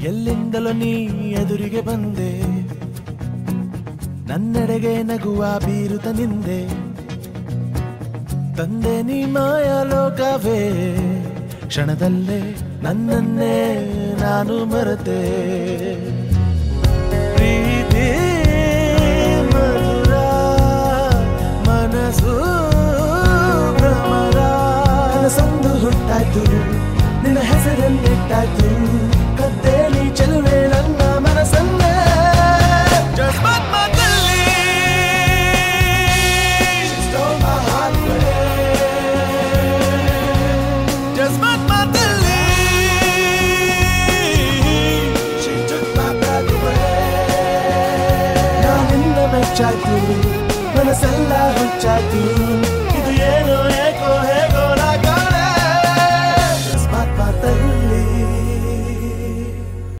ಎಲ್ಲಿಂದಲೋ ನೀ ಎದುರಿಗೆ ಬಂದೆ, ನನ್ನೆಡೆಗೆ ನಗುವ ಬೀರುತ್ತ ನಿಂದೆ, ತಂದೆ ನೀ ಮಾಯಾ ಲೋಕವೇ, ಕ್ಷಣದಲ್ಲೇ ನನ್ನನ್ನೇ ನಾನು ಮರೆತೆ. ಪ್ರೀತಿ ಮಧುರ ಮನಸ್ಸು ಭ್ರಮರ, ಕನಸೊಂದು ಹುಟ್ಟಾಯ್ತು ನಿನ್ನ ಹೆಸರನ್ನಿಟ್ಟಾಯ್ತು, ಕತ್ತೇಲಿ ಚೆಲುವೆ ನನ್ನ ಮನಸ್ಸನ್ನೇ. ಜಸ್ಮತ್ ಮಾತಲ್ಲಿ she stole my heart away. ಜಸ್ಮತ್ ಮಾತಲ್ಲಿ she took my breath away. ನಾನಿನ್ನ ಬೆಚ್ಚಾಯ್ತು, ಮನಸ್ಸೆಲ್ಲ ಹುಚ್ಚಾಯ್ತು.